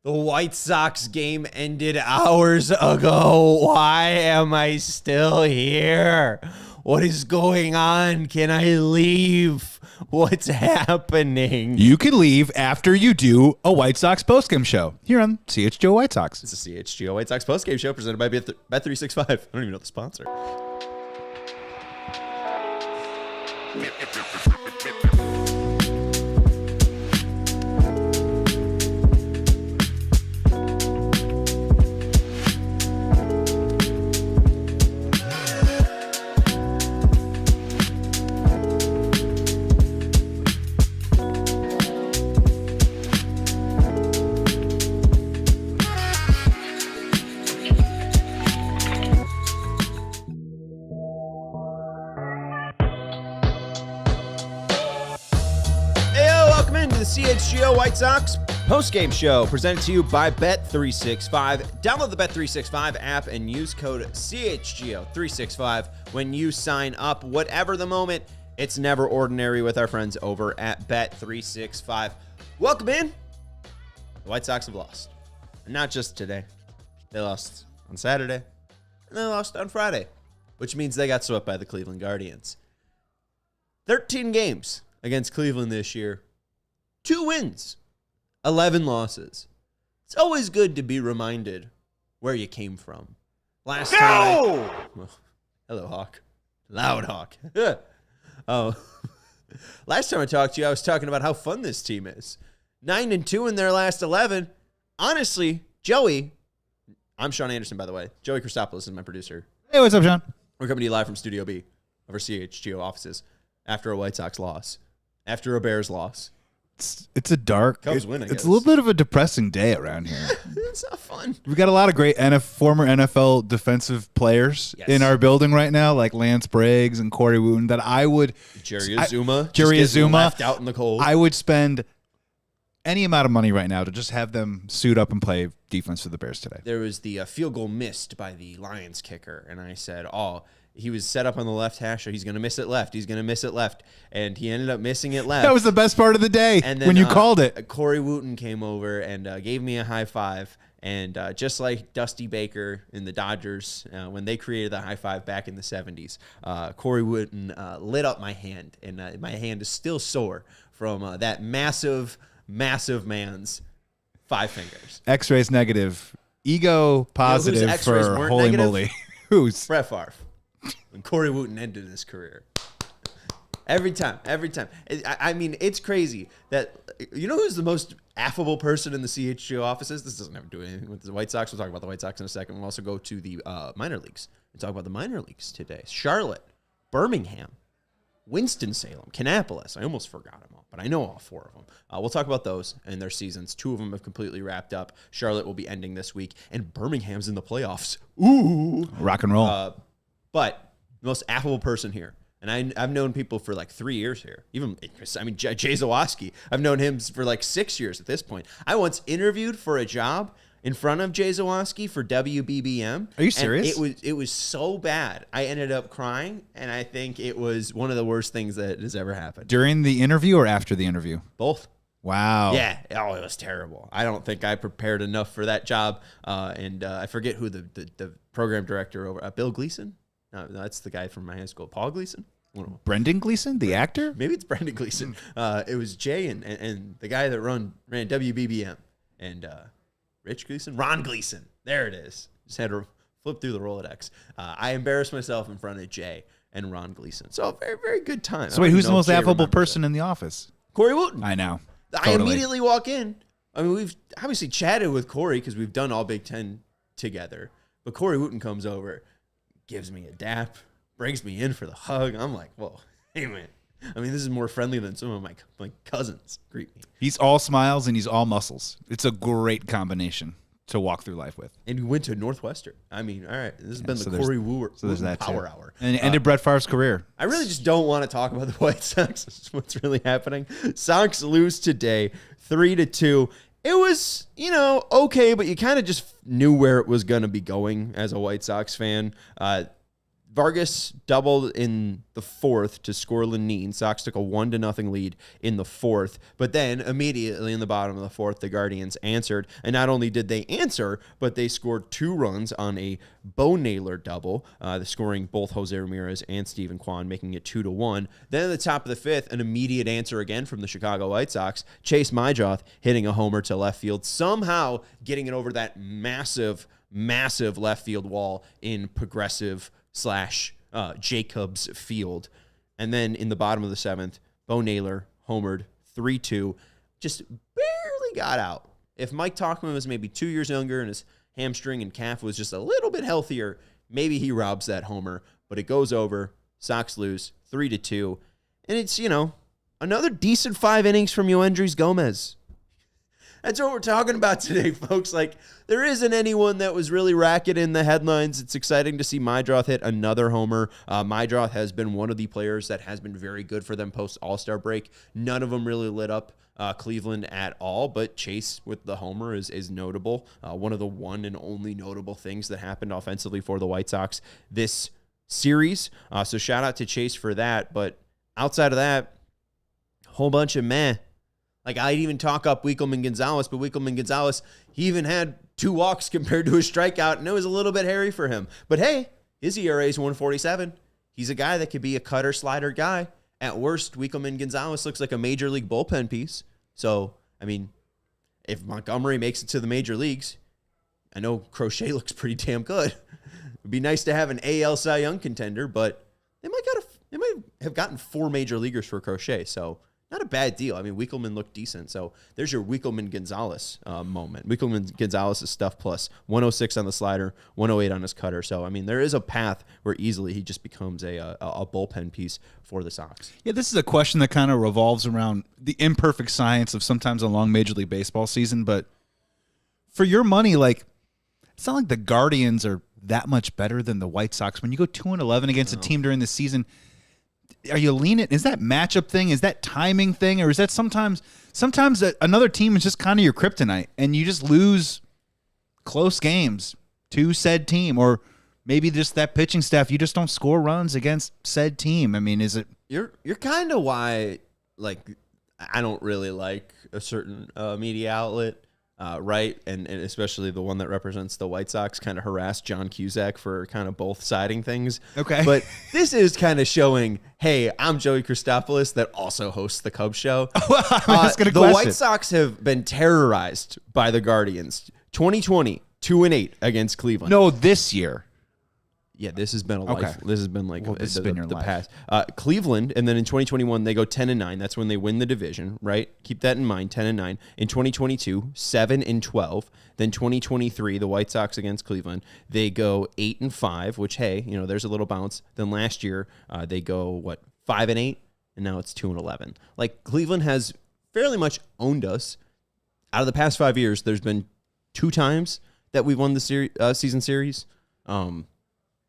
The White Sox game ended hours ago. Why am I still here? What is going on? Can I leave? What's happening? You can leave after you do a White Sox postgame show here on CHGO White Sox. It's a CHGO White Sox postgame show presented by Bet365. I don't even know the sponsor. CHGO White Sox post-game show presented to you by Bet365. Download the Bet365 app and use code CHGO365 when you sign up. Whatever the moment, it's never ordinary with our friends over at Bet365. Welcome in. The White Sox have lost. And not just today. They lost on Saturday, and they lost on Friday, which means they got swept by the Cleveland Guardians. 13 games against Cleveland this year. 2 wins, 11 losses. It's always good to be reminded where you came from. Last time. Hello, Hawk. Loud Hawk. Last time I talked to you, I was talking about how fun this team is. 9-2 in their last 11. Honestly, Joey, I'm Sean Anderson, by the way. Joey Christopoulos is my producer. Hey, what's up, Sean? We're coming to you live from Studio B of our CHGO offices after a White Sox loss, after a Bears loss. It's a dark. Cubs win, I guess. It's a little bit of a depressing day around here. It's not fun. We got a lot of great former NFL defensive players in our building right now, like Lance Briggs and Corey Wooten. That I would Jerry Azuma left out in the cold. I would spend any amount of money right now to just have them suit up and play defense for the Bears today. There was the field goal missed by the Lions kicker, and I said, he was set up on the left hash, so he's going to miss it left. He's going to miss it left. And he ended up missing it left. That was the best part of the day and then, when you called it. Corey Wooten came over and gave me a high five. And just like Dusty Baker in the Dodgers, when they created the high five back in the 70s, Corey Wooten lit up my hand. And my hand is still sore from that massive man's 5 fingers. X-rays negative. Ego positive for holy negative? moly. Who's? Brett Favre. When Corey Wooten ended his career. Every time. I mean, it's crazy that, you know who's the most affable person in the CHGO offices? This doesn't have to do anything with the White Sox. We'll talk about the White Sox in a second. We'll also go to the minor leagues. We'll talk about the minor leagues today. Charlotte, Birmingham, Winston-Salem, Kannapolis. I almost forgot them all, but I know all 4 of them. We'll talk about those and their seasons. 2 of them have completely wrapped up. Charlotte will be ending this week, and Birmingham's in the playoffs. Ooh. Rock and roll. But the most affable person here. And I've known people for like 3 years here. Jay Zawoski. I've known him for like 6 years at this point. I once interviewed for a job in front of Jay Zawoski for WBBM. Are you serious? It was so bad. I ended up crying, and I think it was one of the worst things that has ever happened. During the interview or after the interview? Both. Wow. Yeah. Oh, it was terrible. I don't think I prepared enough for that job. And I forget who the program director over Bill Gleason. No, that's the guy from my high school. Paul Gleason? Brendan Gleason, the actor? Maybe it's Brendan Gleason. It was Jay and the guy that ran WBBM. And Rich Gleason? Ron Gleason. There it is. Just had to flip through the Rolodex. I embarrassed myself in front of Jay and Ron Gleason. So a very, very good time. So wait, who's the most affable person in the office? Corey Wooten. I know. Totally. I immediately walk in. I mean, we've obviously chatted with Corey because we've done all Big Ten together. But Corey Wooten comes over, gives me a dap, brings me in for the hug. I'm like, whoa, hey, man. I mean, this is more friendly than some of my cousins greet me. He's all smiles and he's all muscles. It's a great combination to walk through life with. And we went to Northwestern. I mean, all right, this has been the Corey Wooten Power Hour. And it ended Brett Favre's career. I really just don't want to talk about the White Sox. This is what's really happening. Sox lose today, 3-2. It was, okay, but you kind of just knew where it was going to be going as a White Sox fan. Vargas doubled in the fourth to score Lenine. Sox took a 1-0 lead in the fourth. But then immediately in the bottom of the fourth, the Guardians answered. And not only did they answer, but they scored 2 runs on a Bo Naylor double, scoring both Jose Ramirez and Steven Kwan, making it 2-1. Then at the top of the fifth, an immediate answer again from the Chicago White Sox. Chase Majoth hitting a homer to left field, somehow getting it over that massive left field wall in Progressive / Jacobs Field. And then in the bottom of the seventh, Bo Naylor homered 3-2, just barely got out. If Mike Tauchman was maybe 2 years younger and his hamstring and calf was just a little bit healthier, maybe he robs that homer, but it goes over. Sox lose 3-2. And it's, another decent 5 innings from Yoendrys Gomez. That's what we're talking about today, folks. Like, there isn't anyone that was really racketing the headlines. It's exciting to see Majoth hit another homer. Majoth has been one of the players that has been very good for them post-All-Star break. None of them really lit up Cleveland at all, but Chase with the homer is notable. One of the one and only notable things that happened offensively for the White Sox this series. So shout out to Chase for that. But outside of that, a whole bunch of meh. Like, I'd even talk up Wikelman Gonzalez, but Wikelman Gonzalez, he even had 2 walks compared to his strikeout, and it was a little bit hairy for him. But hey, his ERA is 1.47. He's a guy that could be a cutter slider guy. At worst, Wikelman Gonzalez looks like a major league bullpen piece. So, I mean, if Montgomery makes it to the major leagues, I know Crochet looks pretty damn good. It'd be nice to have an AL Cy Young contender, but they might have gotten 4 major leaguers for Crochet, so not a bad deal. I mean, Wikelman looked decent. So there's your Wikelman Gonzalez moment. Wikelman Gonzalez is stuff plus 106 on the slider, 108 on his cutter. So, I mean, there is a path where easily he just becomes a bullpen piece for the Sox. Yeah, this is a question that kind of revolves around the imperfect science of sometimes a long Major League Baseball season. But for your money, like, it's not like the Guardians are that much better than the White Sox. When you go 2-11 against a team during the season, are you leaning? Is that matchup thing? Is that timing thing? Or is that sometimes another team is just kind of your kryptonite and you just lose close games to said team? Or maybe just that pitching staff, you just don't score runs against said team. I mean, is it? You're kind of why, like, I don't really like a certain media outlet. Right, and especially the one that represents the White Sox kind of harassed John Cusack for kind of both siding things. Okay. But this is kind of showing, hey, I'm Joey Christopoulos that also hosts the Cubs show. The White Sox have been terrorized by the Guardians. 2020, 2-8 against Cleveland. No, this year. Yeah, this has been a life. This has been like this has been your life. Past. Cleveland, and then in 2021 they go 10-9. That's when they win the division, right? Keep that in mind. 10-9. In 2022, 7-12. Then 2023, the White Sox against Cleveland, they go 8-5. Which, hey, there's a little bounce. Then last year they go 5-8, and now it's 2-11. Like, Cleveland has fairly much owned us. Out of the past 5 years, there's been 2 times that we've won the season series.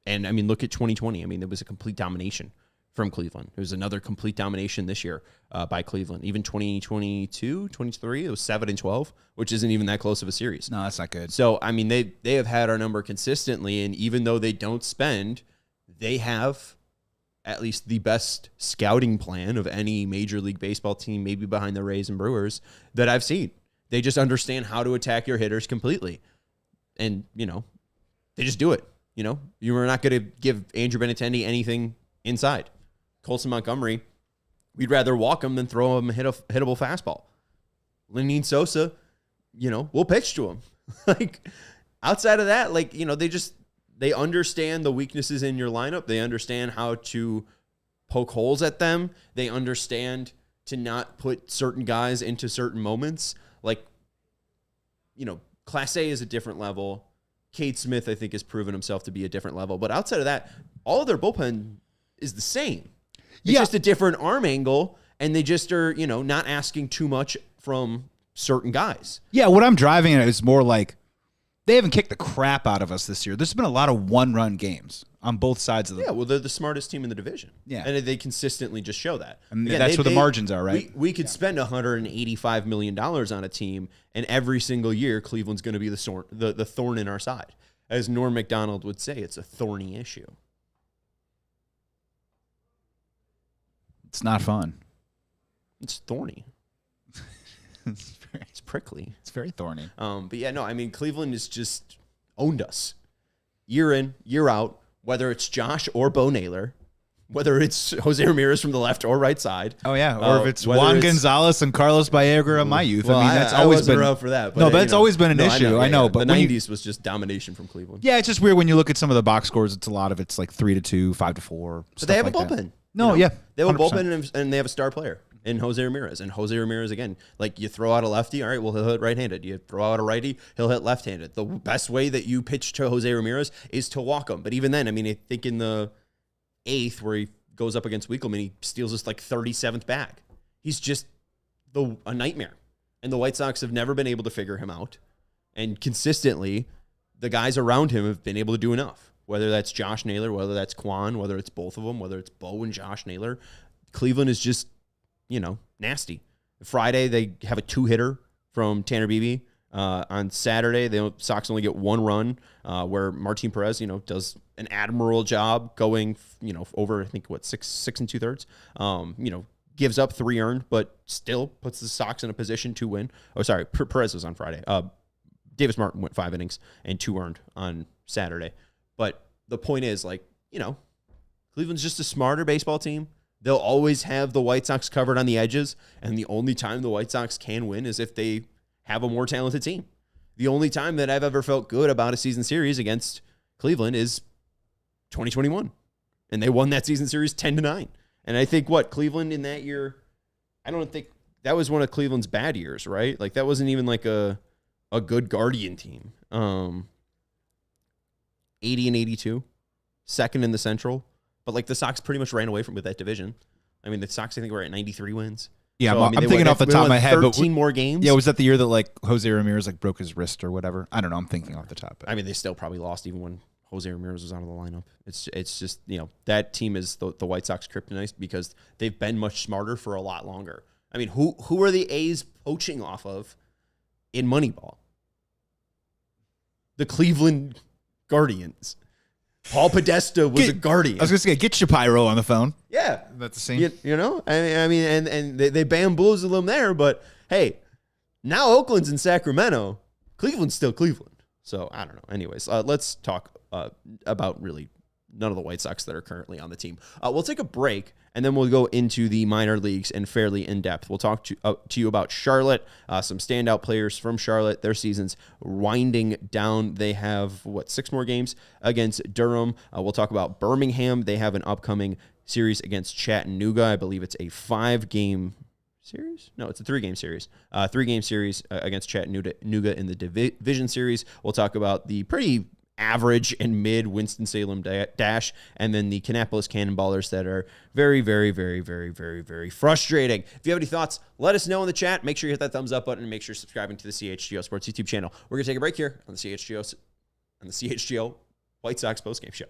And, I mean, look at 2020. I mean, there was a complete domination from Cleveland. There was another complete domination this year by Cleveland. Even 2022, 23, it was 7-12, which isn't even that close of a series. No, that's not good. So, I mean, they have had our number consistently, and even though they don't spend, they have at least the best scouting plan of any Major League Baseball team, maybe behind the Rays and Brewers, that I've seen. They just understand how to attack your hitters completely. And, they just do it. You are not going to give Andrew Benintendi anything inside. Colson Montgomery, we'd rather walk him than throw him a hittable fastball. Lenine Sosa, we'll pitch to him. Like, outside of that, like, they understand the weaknesses in your lineup. They understand how to poke holes at them. They understand to not put certain guys into certain moments. Like, Class A is a different level. Cade Smith, I think, has proven himself to be a different level. But outside of that, all of their bullpen is the same. It's just a different arm angle, and they just are, not asking too much from certain guys. Yeah, what I'm driving at is more like they haven't kicked the crap out of us this year. There's been a lot of one-run games on both sides of the. Yeah, well, they're the smartest team in the division. Yeah, and they consistently just show that. And again, that's where the margins are, right? We could spend $185 million on a team, and every single year, Cleveland's going to be the thorn in our side. As Norm Macdonald would say, it's a thorny issue. It's not fun. It's thorny. It's prickly. It's very thorny. But yeah, no, I mean, Cleveland has just owned us year in, year out, whether it's Josh or Bo Naylor, whether it's Jose Ramirez from the left or right side. Oh, yeah. Or if it's Juan Gonzalez and Carlos Baerga of my youth. Well, I mean, that's I always wasn't been around for that. But, no, but it's always been an issue. I know. But the 90s was just domination from Cleveland. Yeah, it's just weird when you look at some of the box scores. It's a lot of it's like 3-2, 5-4. But they have a bullpen. That. No, yeah. They have 100%. a bullpen and they have a star player in Jose Ramirez. And Jose Ramirez, again, like you throw out a lefty, all right, well, he'll hit right-handed. You throw out a righty, he'll hit left-handed. The best way that you pitch to Jose Ramirez is to walk him. But even then, I mean, I think in the 8th where he goes up against Winkleman, he steals his like 37th bag. He's just a nightmare. And the White Sox have never been able to figure him out. And consistently, the guys around him have been able to do enough. Whether that's Josh Naylor, whether that's Quan, whether it's both of them, whether it's Bo and Josh Naylor. Cleveland is just, nasty. Friday, they have a 2-hitter from Tanner Beebe. On Saturday, the Sox only get 1 run, where Martin Perez, does an admirable job going, over, I think, 6 2/3. Gives up 3 earned, but still puts the Sox in a position to win. Oh, sorry, Perez was on Friday. Davis Martin went 5 innings and 2 earned on Saturday. But the point is, Cleveland's just a smarter baseball team. They'll always have the White Sox covered on the edges, and the only time the White Sox can win is if they have a more talented team. The only time that I've ever felt good about a season series against Cleveland is 2021. And they won that season series 10-9. And I think Cleveland in that year, I don't think that was one of Cleveland's bad years, right? Like that wasn't even like a good Guardian team. 80-82, second in the Central. But the Sox pretty much ran away with that division. I mean, the Sox, I think, were at 93 wins. Yeah, so, I'm thinking off the top of my head. 13 more games. Yeah, was that the year that Jose Ramirez broke his wrist or whatever? I don't know. I'm thinking off the top. But. I mean, they still probably lost even when Jose Ramirez was out of the lineup. It's just that team is the White Sox kryptonite because they've been much smarter for a lot longer. I mean, who are the A's poaching off of in Moneyball? The Cleveland Guardians. Paul Podesta was a Guardian. I was going to say, get Shapiro on the phone. Yeah. That's the same. I mean, and they bamboozled them there, but hey, now Oakland's in Sacramento. Cleveland's still Cleveland. So I don't know. Anyways, let's talk about really none of the White Sox that are currently on the team. We'll take a break, and then we'll go into the minor leagues and fairly in-depth. We'll talk to you about Charlotte, some standout players from Charlotte, their season's winding down. They have, 6 more games against Durham. We'll talk about Birmingham. They have an upcoming series against Chattanooga. I believe it's a 5-game series? No, it's a 3-game series. 3-game series against Chattanooga in the division series. We'll talk about the pretty average and mid Winston-Salem Dash, and then the Kannapolis Cannonballers that are very, very, very, very, very, very frustrating. If you have any thoughts, let us know in the chat. Make sure you hit that thumbs up button and make sure you're subscribing to the CHGO Sports YouTube channel. We're going to take a break here on the CHGO White Sox postgame show.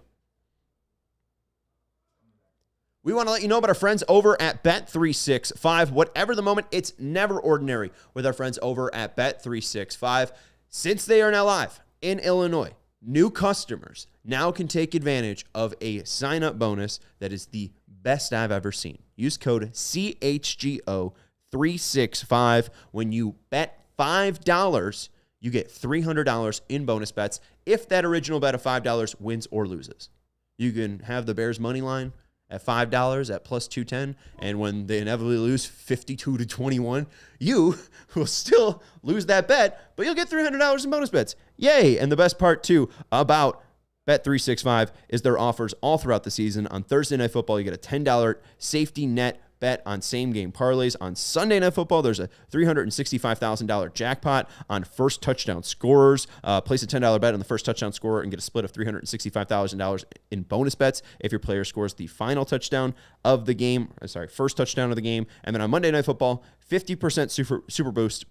We want to let you know about our friends over at Bet365. Whatever the moment, it's never ordinary with our friends over at Bet365. Since they are now live in Illinois, new customers now can take advantage of a sign-up bonus that is the best I've ever seen. Use code CHGO365. When you bet $5, you get $300 in bonus bets if that original bet of $5 wins or loses. You can have the Bears money line at $5 at plus 210, and when they inevitably lose 52-21, you will still lose that bet, but you'll get $300 in bonus bets. Yay! And the best part, too, about Bet365 is their offers all throughout the season. On Thursday Night Football, you get a $10 safety net bet on same-game parlays. On Sunday Night Football, there's a $365,000 jackpot on first touchdown scorers. Place a $10 bet on the first touchdown scorer and get a split of $365,000 in bonus bets if your player scores the final touchdown of the game. First touchdown of the game. And then on Monday Night Football, 50% super boost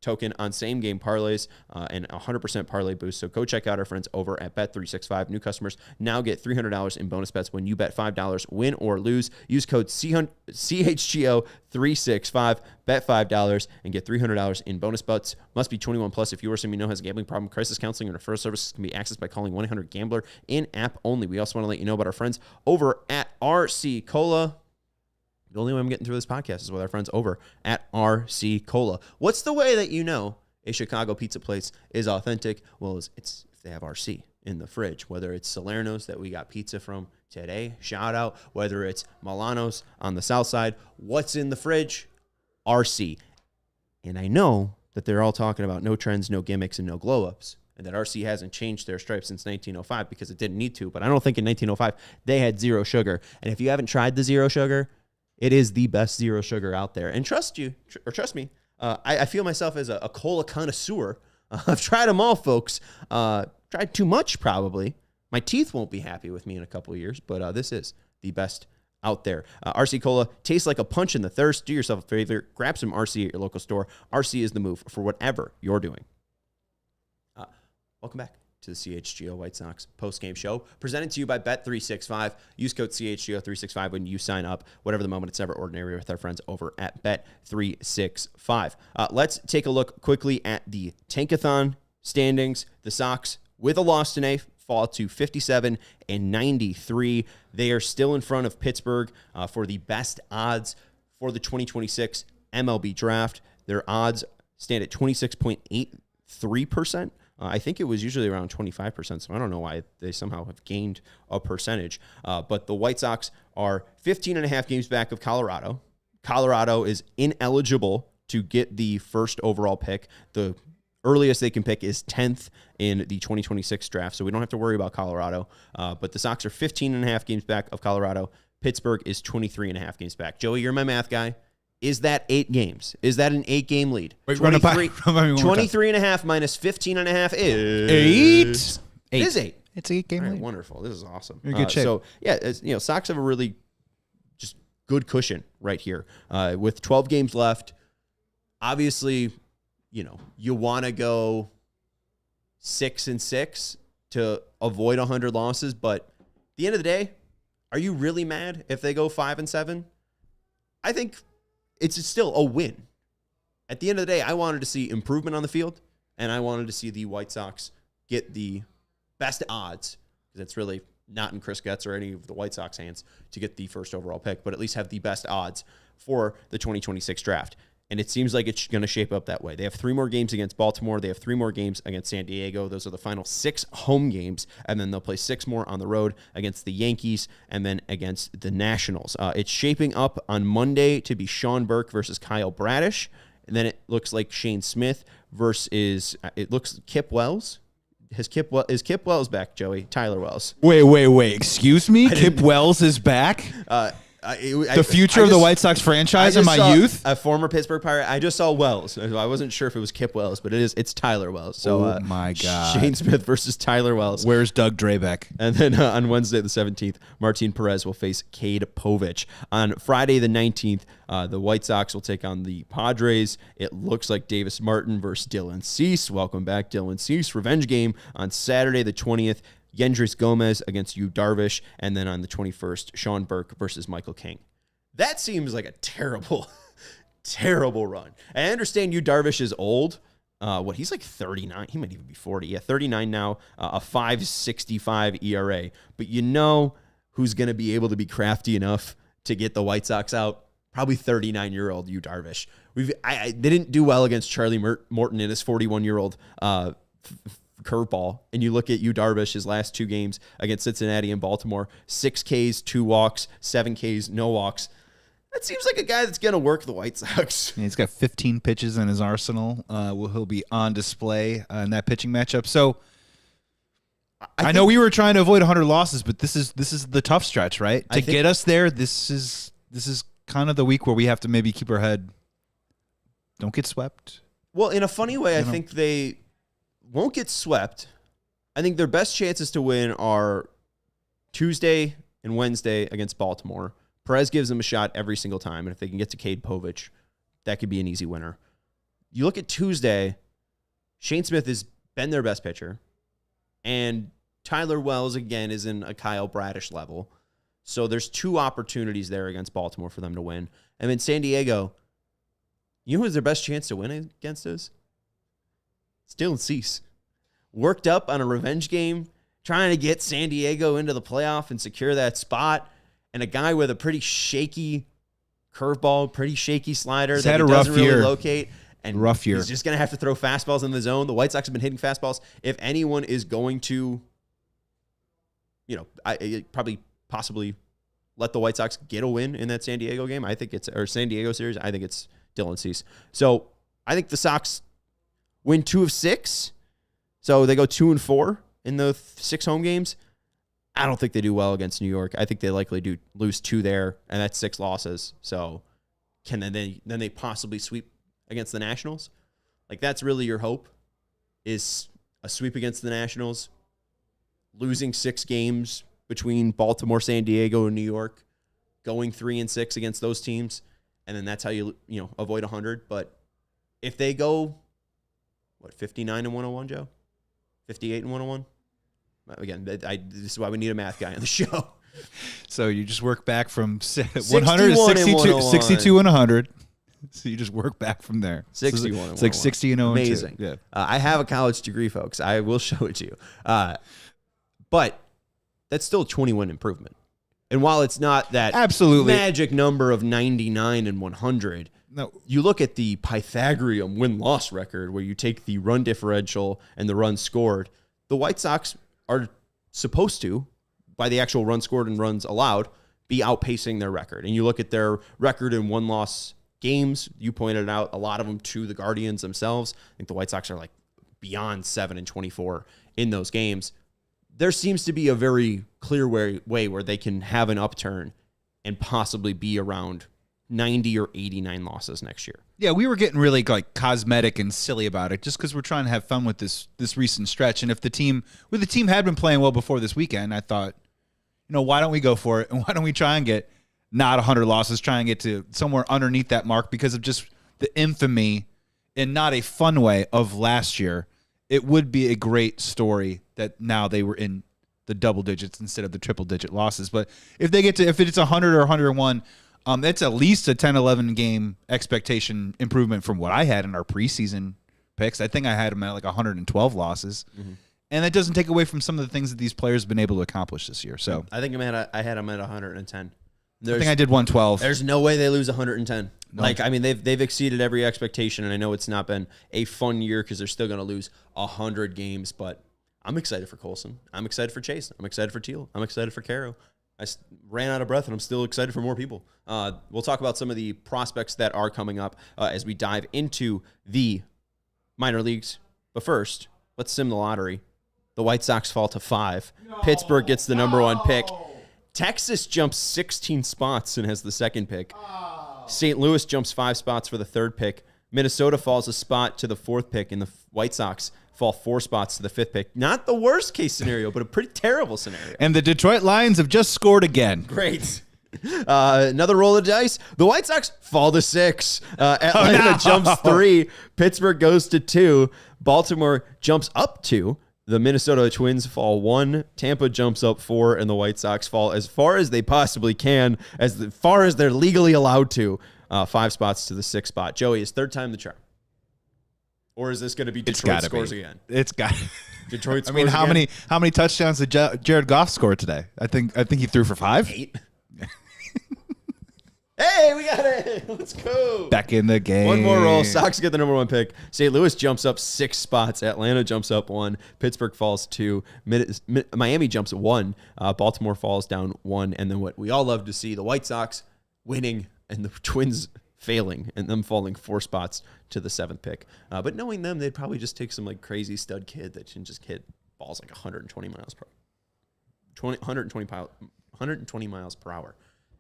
token on same-game parlays and 100% parlay boost. So go check out our friends over at Bet365. New customers now get $300 in bonus bets when you bet $5, win or lose. Use code CHGO365, bet $5, and get $300 in bonus bets. Must be 21 plus if you or someone you know has a gambling problem. Crisis counseling and referral services can be accessed by calling 1-800-GAMBLER in app only. We also want to let you know about our friends over at RC Cola. The only way I'm getting through this podcast is with our friends over at RC Cola. What's the way that you know a Chicago pizza place is authentic? Well, it's if they have RC in the fridge, whether it's Salerno's that we got pizza from today, shout out, whether it's Milano's on the south side, what's in the fridge? RC. And I know that they're all talking about no trends, no gimmicks, and no glow-ups, and that RC hasn't changed their stripes since 1905 because it didn't need to, but I don't think in 1905 they had zero sugar. And if you haven't tried the zero sugar, it is the best zero sugar out there. And trust me, I feel myself as a cola connoisseur. I've tried them all, folks. Tried too much, probably. My teeth won't be happy with me in a couple of years, but this is the best out there. RC Cola tastes like a punch in the thirst. Do yourself a favor. Grab some RC at your local store. RC is the move for whatever you're doing. Welcome back to the CHGO White Sox post-game show, presented to you by Bet365. Use code CHGO365 when you sign up. Whatever the moment, it's never ordinary with our friends over at Bet365. Let's take a look quickly at the Tank-a-thon standings. The Sox, with a loss today, fall to 57 and 93. They are still in front of Pittsburgh for the best odds for the 2026 MLB Draft. Their odds stand at 26.83%. I think it was usually around 25%, so I don't know why they somehow have gained a percentage. But the White Sox are 15 and a half games back of Colorado. Colorado is ineligible to get the first overall pick. The earliest they can pick is 10th in the 2026 draft, so we don't have to worry about Colorado. But the Sox are 15 and a half games back of Colorado. Pittsburgh is 23 and a half games back. Joey, you're my math guy. Is that 8 games? Is that an 8-game lead? Wait, 23 and a half minus 15 and a half is 8. It is 8. It's an 8-game lead. Wonderful. This is awesome. You're in good shape. So, yeah, Sox have a really just good cushion right here. With 12 games left, obviously, you want to go 6-6 to avoid 100 losses, but at the end of the day, are you really mad if they go 5-7? I think it's still a win. At the end of the day, I wanted to see improvement on the field, and I wanted to see the White Sox get the best odds, because it's really not in Chris Getz or any of the White Sox hands to get the first overall pick, but at least have the best odds for the 2026 draft. And it seems like it's going to shape up that way. They have 3 more games against Baltimore. They have 3 more games against San Diego. Those are the final 6 home games. And then they'll play 6 more on the road against the Yankees and then against the Nationals. It's shaping up on Monday to be Sean Burke versus Kyle Bradish. And then it looks like Shane Smith versus, it looks Kip Wells. Is Kip Wells back, Joey? Tyler Wells. Wait. Excuse me? Kip Wells is back? The future of the White Sox franchise in my youth? A former Pittsburgh Pirate. I just saw Wells. I wasn't sure if it was Kip Wells, but it's Tyler Wells. So, oh, my God. Shane Smith versus Tyler Wells. Where's Doug Drabeck? And then on Wednesday the 17th, Martin Perez will face Cade Povich. On Friday the 19th, the White Sox will take on the Padres. It looks like Davis Martin versus Dylan Cease. Welcome back, Dylan Cease. Revenge game on Saturday the 20th. Yendrys Gomez against Yu Darvish, and then on the 21st, Sean Burke versus Michael King. That seems like a terrible, terrible run. I understand Yu Darvish is old. He's like 39. He might even be 40. Yeah, 39 now, a 5.65 ERA. But you know who's going to be able to be crafty enough to get the White Sox out? Probably 39-year-old Yu Darvish. They didn't do well against Charlie Morton and his 41-year-old curveball, and you look at Yu Darvish, his last 2 games against Cincinnati and Baltimore, 6 Ks, 2 walks, 7 Ks, no walks. That seems like a guy that's going to work the White Sox. Yeah, he's got 15 pitches in his arsenal. He'll be on display in that pitching matchup. So I know we were trying to avoid 100 losses, but this is the tough stretch, right? To get us there, this is kind of the week where we have to maybe keep our head. Don't get swept. Well, in a funny way, I think they won't get swept. I think their best chances to win are Tuesday and Wednesday against Baltimore. Perez gives them a shot every single time, and if they can get to Cade Povich, that could be an easy winner. You look at Tuesday, Shane Smith has been their best pitcher, and Tyler Wells, again, is in a Kyle Bradish level. So there's 2 opportunities there against Baltimore for them to win. And then San Diego, you know who's their best chance to win against is? It's Dylan Cease. Worked up on a revenge game, trying to get San Diego into the playoff and secure that spot, and a guy with a pretty shaky curveball, pretty shaky slider He's that had he a doesn't rough really year. locate. And Rough year. he's just going to have to throw fastballs in the zone. The White Sox have been hitting fastballs. If anyone is going to, probably possibly let the White Sox get a win in that San Diego game, San Diego series, I think it's Dylan Cease. So I think the Sox win 2 of 6. So they go 2-4 in the 6 home games. I don't think they do well against New York. I think they likely do lose 2 there, and that's 6 losses. So can then they possibly sweep against the Nationals? Like, that's really your hope, is a sweep against the Nationals, losing 6 games between Baltimore, San Diego, and New York, going 3-6 against those teams, and then that's how you avoid 100. But if they go 59-101, Joe, 58-101. Again, this is why we need a math guy on the show. So you just work back from 100 62 and 100. So you just work back from there. 61 so it's like 60 and 0. Amazing. Yeah. I have a college degree, folks. I will show it to you. But that's still a 20-win improvement. And while it's not that absolutely magic number of 99 and 100, no, you look at the Pythagorean win-loss record where you take the run differential and the runs scored. The White Sox are supposed to, by the actual runs scored and runs allowed, be outpacing their record. And you look at their record in one-loss games, you pointed out a lot of them to the Guardians themselves. I think the White Sox are like beyond 7-24 in those games. There seems to be a very clear way where they can have an upturn and possibly be around 90 or 89 losses next year. Yeah, we were getting really like cosmetic and silly about it just because we're trying to have fun with this recent stretch. And if the team had been playing well before this weekend, I thought, why don't we go for it? And why don't we try and get not 100 losses, try and get to somewhere underneath that mark because of just the infamy in not a fun way of last year. It would be a great story that now they were in the double digits instead of the triple digit losses. But if it's 100 or 101, that's at least a 10-11 game expectation improvement from what I had in our preseason picks. I think I had them at like 112 losses. Mm-hmm. And that doesn't take away from some of the things that these players have been able to accomplish this year. So I think I had them at 110. I think I did 112. There's no way they lose 110. No. They've exceeded every expectation, and I know it's not been a fun year because they're still going to lose 100 games, but I'm excited for Colson. I'm excited for Chase. I'm excited for Teal. I'm excited for Caro. I ran out of breath, and I'm still excited for more people. We'll talk about some of the prospects that are coming up as we dive into the minor leagues. But first, let's sim the lottery. The White Sox fall to 5. No, Pittsburgh gets the number 1 pick. Texas jumps 16 spots and has the 2nd pick. Oh. St. Louis jumps 5 spots for the 3rd pick. Minnesota falls a spot to the 4th pick, and the White Sox fall 4 spots to the 5th pick. Not the worst case scenario, but a pretty terrible scenario. And the Detroit Lions have just scored again. Great. Another roll of dice. The White Sox fall to 6. Atlanta jumps 3. Pittsburgh goes to 2. Baltimore jumps up 2. The Minnesota Twins fall 1. Tampa jumps up 4, and the White Sox fall as far as they possibly can, as far as they're legally allowed to. 5 spots to the 6th spot. Joey, is 3rd time the charm? Or is this going to be Detroit scores again? It's got Detroit scores I mean, how again? many touchdowns did Jared Goff score today? I think he threw for 5. 8. Hey, we got it. Let's go. Back in the game. One more roll. Sox get the number 1 pick. St. Louis jumps up 6 spots. Atlanta jumps up 1. Pittsburgh falls 2. Miami jumps 1. Baltimore falls down 1. And then what we all love to see, the White Sox winning and the Twins failing and them falling 4 spots to the 7th pick. But knowing them, they'd probably just take some like crazy stud kid that can just hit balls like 120 miles per 120 miles per hour.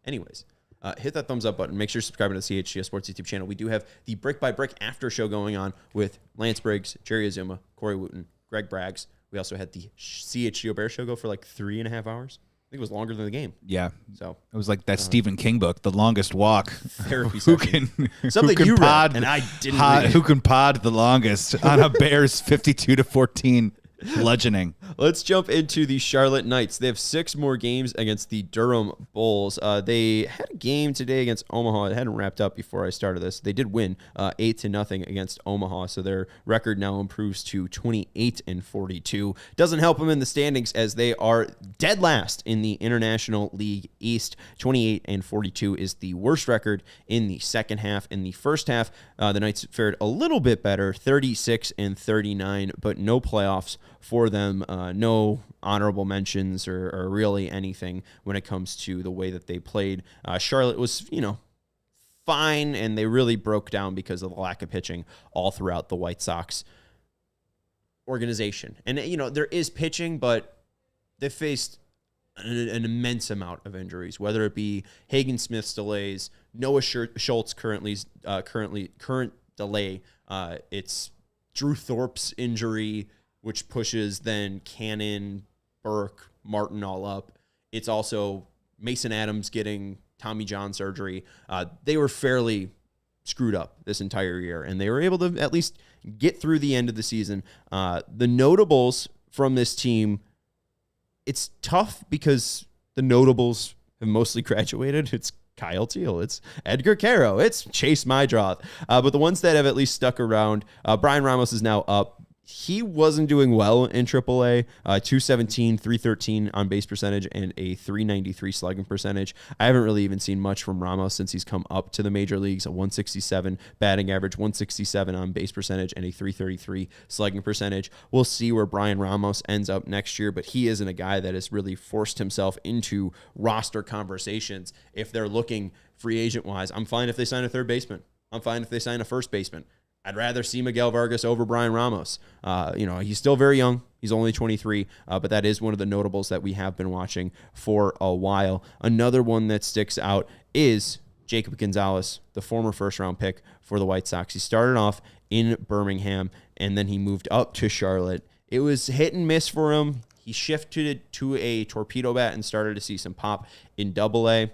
Anyways. Hit that thumbs up button. Make sure you're subscribing to the CHGO Sports YouTube channel. We do have the Brick by Brick after show going on with Lance Briggs, Jerry Azuma, Corey Wooten, Greg Braggs. We also had the CHGO Bear show go for like 3.5 hours. I think it was longer than the game. Yeah. So it was like that Stephen King book, The Longest Walk. Therapy session. Something you read, and I didn't read it. Who can pod the longest on a Bears 52-14 bludgeoning? Let's jump into the Charlotte Knights. They have 6 more games against the Durham Bulls. They had a game today against Omaha. It hadn't wrapped up before I started this. They did win 8-0 against Omaha, so their record now improves to 28-42. Doesn't help them in the standings as they are dead last in the International League East. 28-42 is the worst record in the second half. In the first half, the Knights fared a little bit better, 36-39, but no playoffs for them. No honorable mentions or really anything when it comes to the way that they played. Charlotte was, fine, and they really broke down because of the lack of pitching all throughout the White Sox organization. And, there is pitching, but they faced an immense amount of injuries, whether it be Hagen Smith's delays, Noah Schultz current delay. It's Drew Thorpe's injury, which pushes then Cannon, Burke, Martin all up. It's also Mason Adams getting Tommy John surgery. They were fairly screwed up this entire year, and they were able to at least get through the end of the season. The notables from this team, it's tough because the notables have mostly graduated. It's Kyle Teal, it's Edgar Caro, it's Chase Mydroth. But the ones that have at least stuck around, Brian Ramos is now up. He wasn't doing well in AAA, 217, 313 on base percentage, and a 393 slugging percentage. I haven't really even seen much from Ramos since he's come up to the major leagues. A 167 batting average, 167 on base percentage, and a 333 slugging percentage. We'll see where Brian Ramos ends up next year, but he isn't a guy that has really forced himself into roster conversations. If they're looking free agent-wise, I'm fine if they sign a third baseman. I'm fine if they sign a first baseman. I'd rather see Miguel Vargas over Brian Ramos. He's still very young. He's only 23, but that is one of the notables that we have been watching for a while. Another one that sticks out is Jacob Gonzalez, the former first-round pick for the White Sox. He started off in Birmingham, and then he moved up to Charlotte. It was hit and miss for him. He shifted to a torpedo bat and started to see some pop in AA,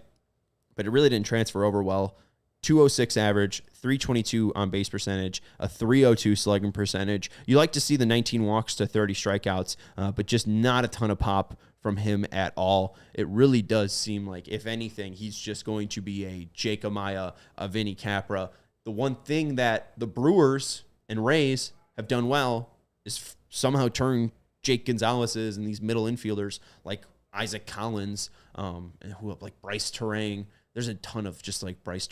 but it really didn't transfer over well. 206 average, 322 on base percentage, a 302 slugging percentage. You like to see the 19 walks to 30 strikeouts, but just not a ton of pop from him at all. It really does seem like, if anything, he's just going to be a Jake Amaya, a Vinny Capra. The one thing that the Brewers and Rays have done well is somehow turn Jake Gonzalez's and these middle infielders like Isaac Collins, and like Bryce Terang. There's a ton of just like Bryce,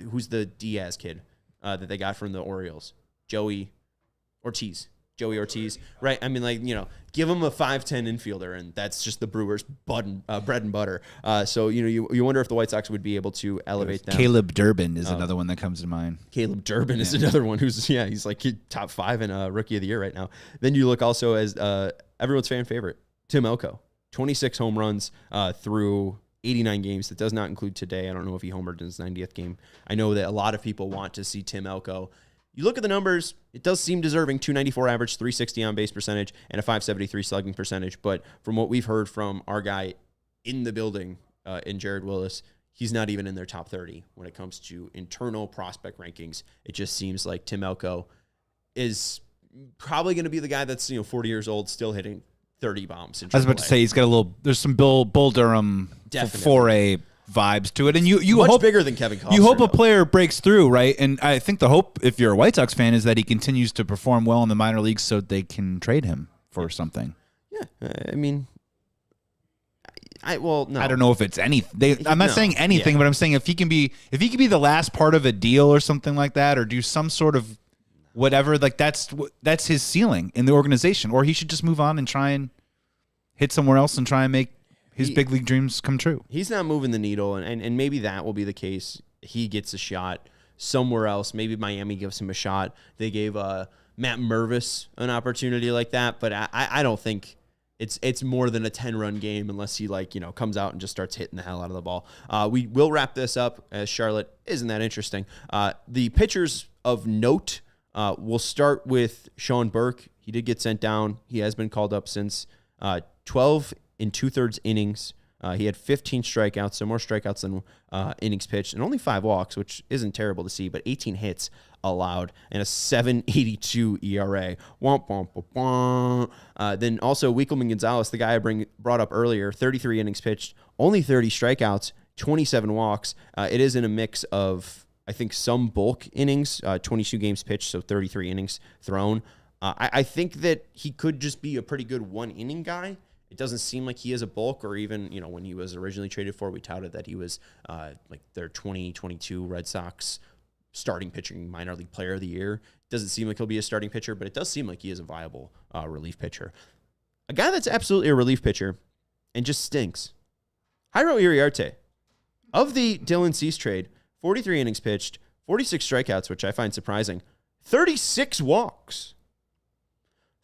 who's the Diaz kid that they got from the Orioles? Joey Ortiz, right? I mean, give him a 5'10" infielder, and that's just the Brewers' bread and butter. So, you wonder if the White Sox would be able to elevate them. Caleb Durbin is another one that comes to mind. Caleb Durbin is another one who's, he's like top 5 in Rookie of the Year right now. Then you look also as everyone's fan favorite, Tim Elko, 26 home runs through 89 games. That does not include today. I don't know if he homered in his 90th game. I know that a lot of people want to see Tim Elko. You look at the numbers, it does seem deserving. 294 average, 360 on base percentage, and a 573 slugging percentage. But from what we've heard from our guy in the building, in Jared Willis, he's not even in their top 30 when it comes to internal prospect rankings. It just seems like Tim Elko is probably going to be the guy that's 40 years old, still hitting 30 bombs. I was about to say he's got there's some Bull Durham 4A vibes to it, and you much hope bigger than Kevin Costner. You hope a player breaks through, right? And I think the hope, if you're a White Sox fan, is that he continues to perform well in the minor leagues so they can trade him for something. Yeah, I mean, no. I don't know if it's anything. I'm not saying anything, but I'm saying if he can be the last part of a deal or something like that, or do some sort of whatever, like that's his ceiling in the organization, or he should just move on and try and hit somewhere else and try and make his big league dreams come true. He's not moving the needle, and maybe that will be the case. He gets a shot somewhere else. Maybe Miami gives him a shot. They gave Matt Mervis an opportunity like that, but I don't think it's more than a 10-run game unless he comes out and just starts hitting the hell out of the ball. We will wrap this up as Charlotte isn't that interesting. The pitchers of note. We'll start with Sean Burke. He did get sent down. He has been called up since 12 2/3 innings, He had 15 strikeouts, so more strikeouts than innings pitched, and only 5 walks, which isn't terrible to see, but 18 hits allowed and a 7.82 ERA. Womp, womp, womp, womp. Then also Wikelman Gonzalez, the guy I brought up earlier, 33 innings pitched, only 30 strikeouts, 27 walks. It is in a mix of, I think, some bulk innings, 22 games pitched, so 33 innings thrown. I think that he could just be a pretty good one-inning guy. It doesn't seem like he is a bulk, or even, when he was originally traded for, we touted that he was like their 2022 Red Sox starting pitching minor league player of the year. Doesn't seem like he'll be a starting pitcher, but it does seem like he is a viable relief pitcher. A guy that's absolutely a relief pitcher and just stinks. Jairo Iriarte. Of the Dylan Cease trade, 43 innings pitched, 46 strikeouts, which I find surprising, 36 walks.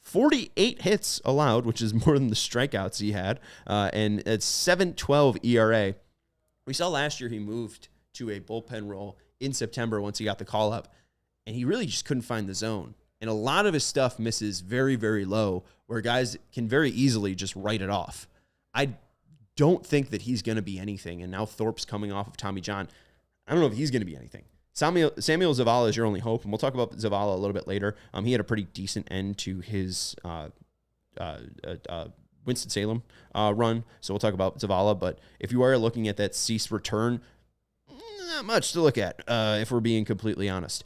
48 hits allowed, which is more than the strikeouts he had, and it's 7.12 ERA. We saw last year he moved to a bullpen role in September once he got the call up, and he really just couldn't find the zone. And a lot of his stuff misses very, very low, where guys can very easily just write it off. I don't think that he's going to be anything, and now Thorpe's coming off of Tommy John. I don't know if he's going to be anything. Samuel Zavala is your only hope, and we'll talk about Zavala a little bit later. He had a pretty decent end to his Winston-Salem run, so we'll talk about Zavala. But if you are looking at that Cease return, not much to look at, if we're being completely honest.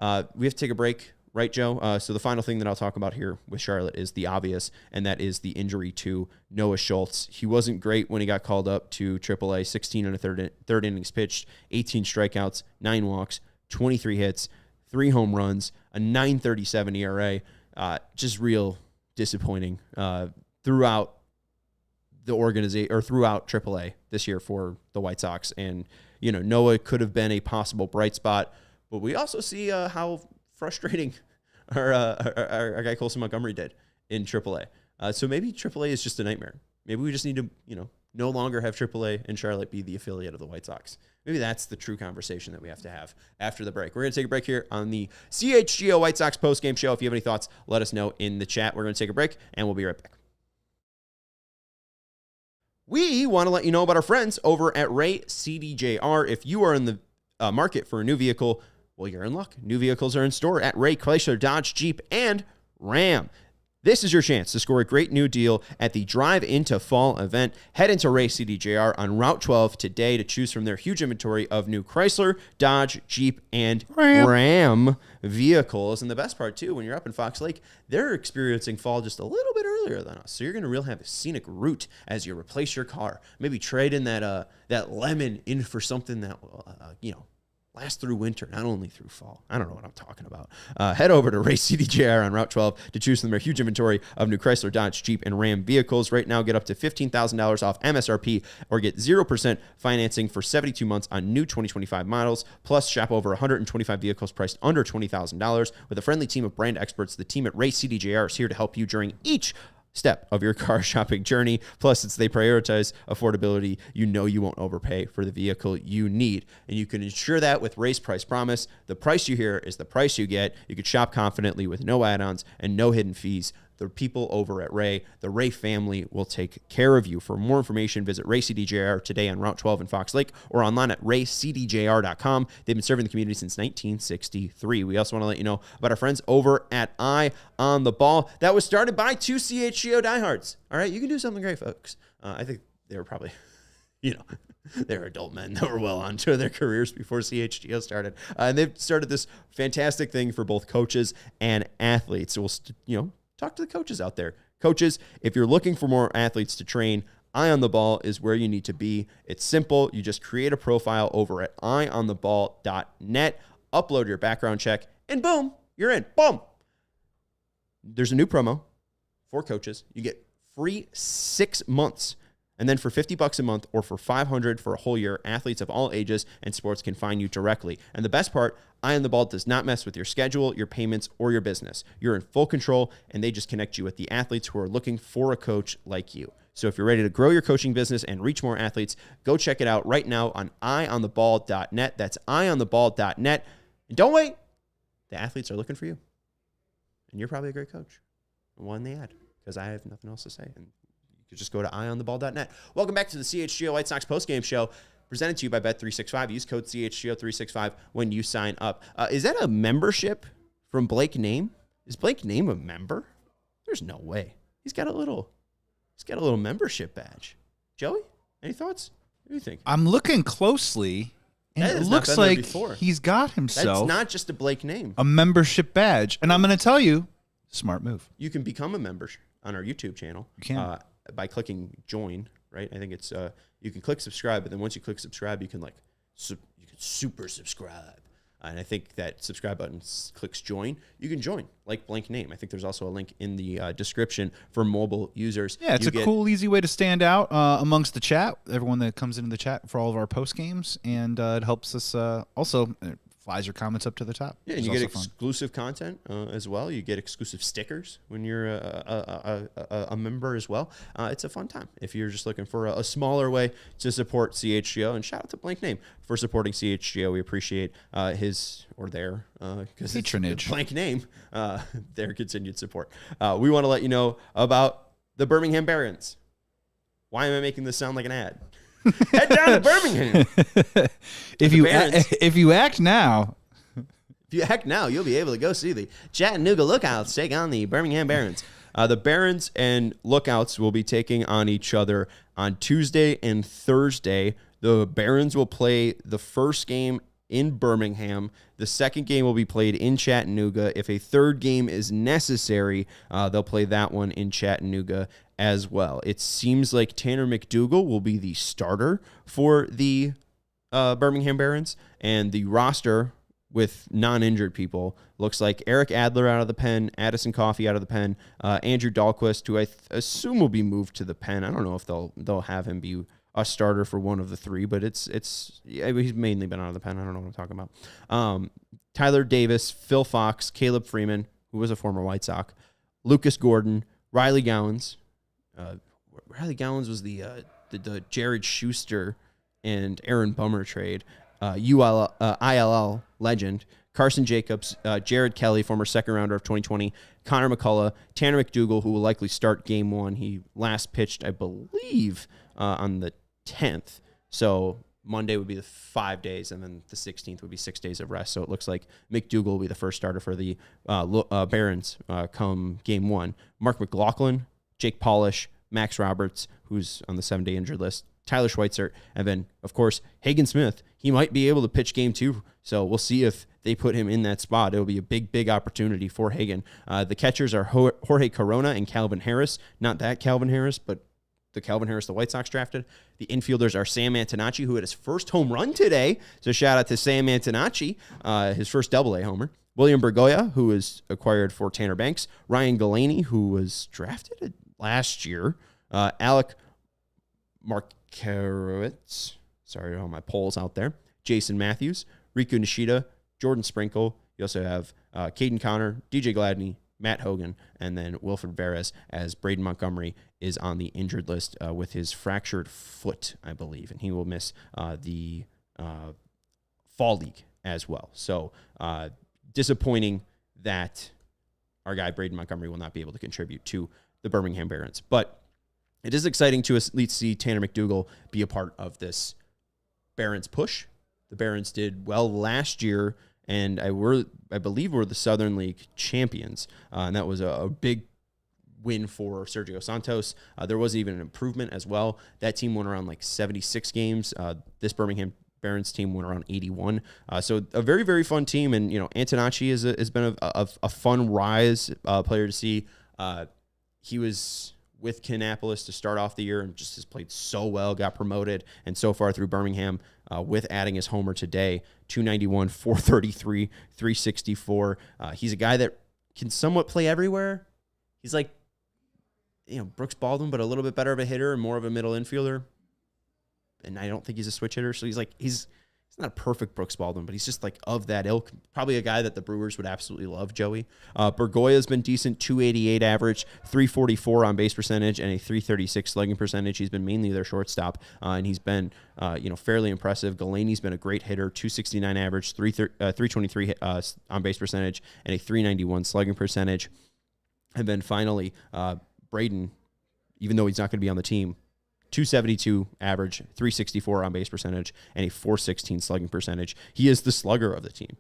We have to take a break, right, Joe? So the final thing that I'll talk about here with Charlotte is the obvious, and that is the injury to Noah Schultz. He wasn't great when he got called up to AAA, 16 and a third innings pitched, 18 strikeouts, 9 walks, 23 hits, 3 home runs, a 9.37 ERA. Just real disappointing throughout the organization, or throughout AAA this year for the White Sox. And, Noah could have been a possible bright spot, but we also see how frustrating our guy Colson Montgomery did in AAA. So maybe AAA is just a nightmare. Maybe we just need to, no longer have AAA and Charlotte be the affiliate of the White Sox. Maybe that's the true conversation that we have to have after the break. We're going to take a break here on the CHGO White Sox postgame show. If you have any thoughts, let us know in the chat. We're going to take a break, and we'll be right back. We want to let you know about our friends over at Ray CDJR. If you are in the market for a new vehicle, well, you're in luck. New vehicles are in store at Ray Chrysler, Dodge, Jeep, and Ram. This is your chance to score a great new deal at the Drive Into Fall event. Head into Ray CDJR on Route 12 today to choose from their huge inventory of new Chrysler, Dodge, Jeep, and Ram vehicles. And the best part, too, when you're up in Fox Lake, they're experiencing fall just a little bit earlier than us. So you're going to really have a scenic route as you replace your car. Maybe trade in that lemon in for something that, last through winter, not only through fall. I don't know what I'm talking about. Head over to Ray CDJR on Route 12 to choose from their huge inventory of new Chrysler, Dodge, Jeep, and Ram vehicles. Right now, get up to $15,000 off MSRP or get 0% financing for 72 months on new 2025 models. Plus, shop over 125 vehicles priced under $20,000. With a friendly team of brand experts, the team at Ray CDJR is here to help you during each step of your car shopping journey. Plus, they prioritize affordability. You won't overpay for the vehicle you need. And you can ensure that with Ray's Price Promise. The price you hear is the price you get. You can shop confidently with no add-ons and no hidden fees. The people over at Ray, the Ray family, will take care of you. For more information, visit Ray CDJR today on Route 12 in Fox Lake or online at raycdjr.com. They've been serving the community since 1963. We also want to let you know about our friends over at Eye on the Ball. That was started by 2 CHGO diehards. All right, you can do something great, folks. I think they were probably, they're adult men that were well on to their careers before CHGO started. And they've started this fantastic thing for both coaches and athletes. So we'll, talk to the coaches out there. Coaches, if you're looking for more athletes to train, Eye on the Ball is where you need to be. It's simple. You just create a profile over at eyeontheball.net, upload your background check, and boom, you're in. Boom. There's a new promo for coaches. You get free 6 months. And then for $50 a month or for $500 for a whole year, athletes of all ages and sports can find you directly. And the best part, Eye on the Ball does not mess with your schedule, your payments, or your business. You're in full control, and they just connect you with the athletes who are looking for a coach like you. So if you're ready to grow your coaching business and reach more athletes, go check it out right now on eyeontheball.net. That's eyeontheball.net. And don't wait. The athletes are looking for you. And you're probably a great coach. One they add, because I have nothing else to say. And could just go to eyeontheball.net. Welcome back to the CHGO White Sox postgame show, presented to you by Bet365. Use code CHGO365 when you sign up. Is that a membership from Blake Name? Is Blake Name a member? There's no way. He's got a little membership badge. Joey, any thoughts? What do you think? I'm looking closely, and it looks like he's got himself. That's not just a Blake Name. A membership badge. And I'm going to tell you, smart move. You can become a member on our YouTube channel. You can. By clicking join, right? I think it's you can click subscribe, but then once you click subscribe, you can super subscribe. And I think that subscribe button clicks join. You can join, like Blank Name. I think there's also a link in the description for mobile users. Yeah, it's cool, easy way to stand out amongst the chat, everyone that comes into the chat for all of our post games. And it helps us also, it flies your comments up to the top. Yeah, and you get exclusive content as well. You get exclusive stickers when you're a member as well. It's a fun time if you're just looking for a smaller way to support CHGO. And shout out to Blank Name for supporting CHGO. We appreciate his or their patronage. Blank Name, their continued support. We want to let you know about the Birmingham Barons. Why am I making this sound like an ad? Head down to Birmingham. If you act now, you'll be able to go see the Chattanooga Lookouts take on the Birmingham Barons. The Barons and Lookouts will be taking on each other on Tuesday and Thursday. The Barons will play the first game in Birmingham. The second game will be played in Chattanooga. If a third game is necessary, they'll play that one in Chattanooga as well. It seems like Tanner McDougal will be the starter for the Birmingham Barons, and the roster with non-injured people looks like Eric Adler out of the pen, Addison Coffey out of the pen, Andrew Dahlquist, who I assume will be moved to the pen. I don't know if they'll have him be a starter for one of the three, but he's mainly been out of the pen. I don't know what I'm talking about. Tyler Davis, Phil Fox, Caleb Freeman, who was a former White Sox, Lucas Gordon, Riley Gowans. Riley Gowans was the Jared Schuster and Aaron Bummer trade. ILL legend. Carson Jacobs, Jared Kelly, former second rounder of 2020, Connor McCullough, Tanner McDougal, who will likely start game one. He last pitched, I believe, on the 10th. So Monday would be the 5 days, and then the 16th would be 6 days of rest. So it looks like McDougal will be the first starter for the Barons come game one. Mark McLaughlin, Jake Polish, Max Roberts, who's on the 7-day injured list, Tyler Schweitzer, and then, of course, Hagen Smith. He might be able to pitch game two, so we'll see if they put him in that spot. It'll be a big opportunity for Hagen. The catchers are Jorge Corona and Calvin Harris. Not that Calvin Harris, but the Calvin Harris the White Sox drafted. The infielders are Sam Antonacci, who had his first home run today, so shout out to Sam Antonacci, his first Double-A homer. William Bergoya, who was acquired for Tanner Banks. Ryan Galaney, who was drafted last year. Alec Markowitz. Sorry to all my polls out there. Jason Matthews, Riku Nishida, Jordan Sprinkle. You also have Caden Connor, DJ Gladney, Matt Hogan, and then Wilfred Veras, as Braden Montgomery is on the injured list with his fractured foot, I believe, and he will miss the fall league as well. So disappointing that our guy Braden Montgomery will not be able to contribute to the Birmingham Barons. But it is exciting to at least see Tanner McDougal be a part of this Barons push. The Barons did well last year, and I believe we're the Southern League champions, and that was a big win for Sergio Santos. There was even an improvement as well. That team went around like 76 games. This Birmingham Barons team went around 81. So a very, very fun team, and Antonacci has been a fun rise player to see. He was with Kannapolis to start off the year and just has played so well, got promoted, and so far through Birmingham with adding his homer today, 291, 433, 364. He's a guy that can somewhat play everywhere. He's like, Brooks Baldwin, but a little bit better of a hitter and more of a middle infielder. And I don't think he's a switch hitter, so he's not a perfect Brooks Baldwin, but he's just like of that ilk. Probably a guy that the Brewers would absolutely love, Joey. Bergoya's been decent, 288 average, 344 on base percentage, and a 336 slugging percentage. He's been mainly their shortstop, and he's been fairly impressive. Galaney's been a great hitter, 269 average, 323 on base percentage, and a 391 slugging percentage. And then finally, Braden even though he's not going to be on the team. 272 average, 364 on base percentage, and a 416 slugging percentage. He is the slugger of the team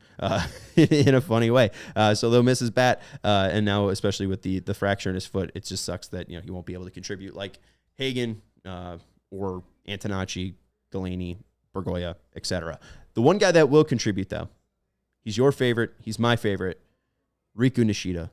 in a funny way. So they'll miss his bat, and now especially with the fracture in his foot, it just sucks that he won't be able to contribute like Hagen or Antonacci, Delaney, Bergoya, etc. The one guy that will contribute though, he's your favorite, he's my favorite, Riku Nishida.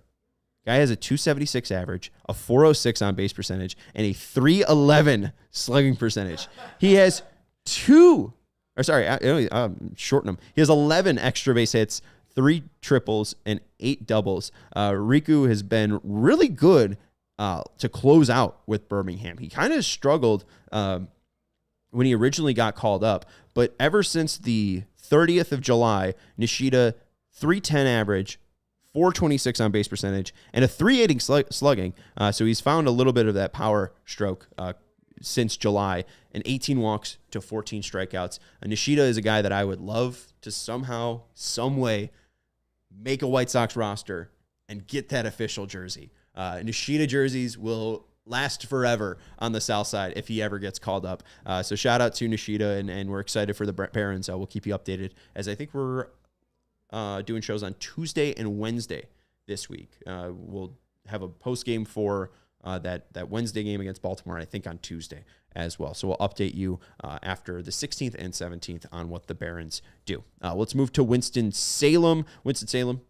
Guy has a 276 average, a 406 on base percentage, and a 311 slugging percentage. He has shorten him. He has 11 extra base hits, 3 triples, and 8 doubles. Riku has been really good to close out with Birmingham. He kind of struggled when he originally got called up, but ever since the 30th of July, Nishida 310 average, 426 on base percentage, and a 380 slugging. So he's found a little bit of that power stroke since July, and 18 walks to 14 strikeouts. Nishida is a guy that I would love to somehow, some way, make a White Sox roster and get that official jersey. Nishida jerseys will last forever on the South Side if he ever gets called up. So shout out to Nishida, and we're excited for the Barons. We'll keep you updated, as I think we're doing shows on Tuesday and Wednesday this week. We'll have a post game for that Wednesday game against Baltimore, I think on Tuesday as well. So we'll update you after the 16th and 17th on what the Barons do. Let's move to Winston-Salem. Winston-Salem,